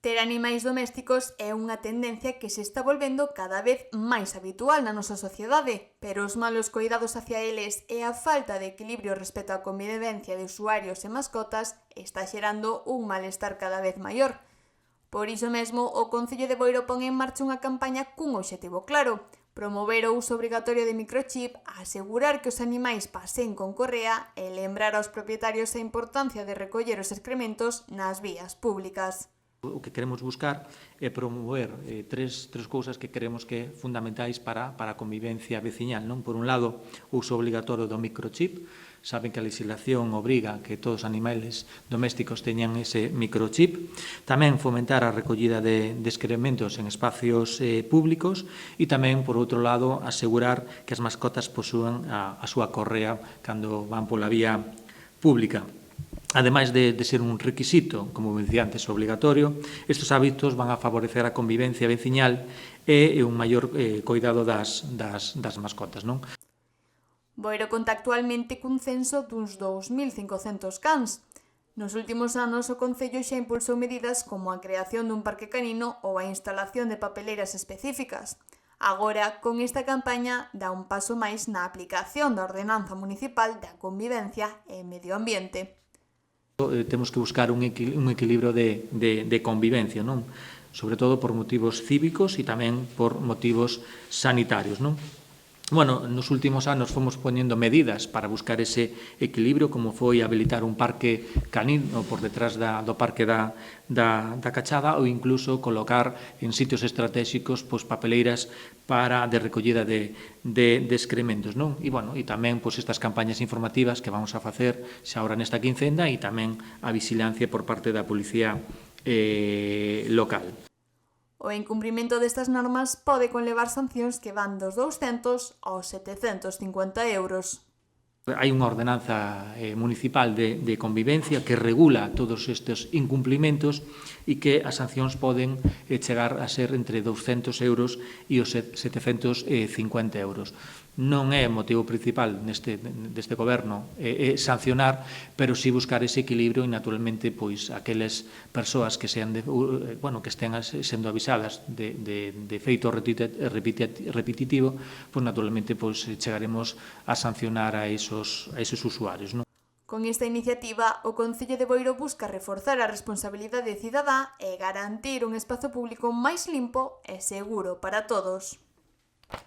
Ter animais domésticos é unha tendencia que se está volvendo cada vez máis habitual na nosa sociedade, pero os malos coidados hacia eles e a falta de equilibrio respecto á convivencia de usuarios e mascotas está xerando un malestar cada vez maior. Por iso mesmo, o Concello de Boiro pon en marcha unha campaña cun obxectivo claro: promover o uso obrigatorio de microchip, asegurar que os animais paseen con correa e lembrar aos propietarios a importancia de recoller os excrementos nas vías públicas. O que queremos buscar é promover tres cousas que creemos que é fundamentais para a convivencia veciñal. Non? Por un lado, o uso obligatorio do microchip. Saben que a legislación obriga que todos os animais domésticos teñan ese microchip. Tamén fomentar a recollida de excrementos en espacios públicos e tamén, por outro lado, asegurar que as mascotas posúan a súa correa cando van pola vía pública. Ademais de ser un requisito, como dicía antes, obligatorio, estes hábitos van a favorecer a convivencia veciñal e un maior coidado das mascotas. Non? Boiro conta actualmente cun censo duns 2.500 cans. Nos últimos anos, o Concello xa impulsou medidas como a creación dun parque canino ou a instalación de papeleiras específicas. Agora, con esta campaña, dá un paso máis na aplicación da Ordenanza Municipal da Convivencia e Medio Ambiente. Temos que buscar un equilibrio de convivencia, non? Sobre todo por motivos cívicos e tamén por motivos sanitarios, non? Bueno, nos últimos anos fomos poñendo medidas para buscar ese equilibrio, como foi habilitar un parque canino por detrás do parque da Cachada ou incluso colocar en sitios estratégicos papeleiras de recollida de excrementos, non? E, bueno, e tamén estas campañas informativas que vamos a facer xa ahora nesta quincena e tamén a vigilancia por parte da Policía local. O incumprimento destas normas pode conlevar sancións que van dos 200 aos 750 euros. Hai unha ordenanza municipal de convivencia que regula todos estes incumplimentos e que as sancións poden chegar a ser entre 200 euros e os 750 euros. Non é o motivo principal deste goberno sancionar, pero sí buscar ese equilibrio e, naturalmente, aquelas persoas que estén sendo avisadas de feito repetitivo, naturalmente chegaremos a sancionar a esos usuarios. Con esta iniciativa, o Concello de Boiro busca reforzar a responsabilidade cidadá e garantir un espazo público máis limpo e seguro para todos.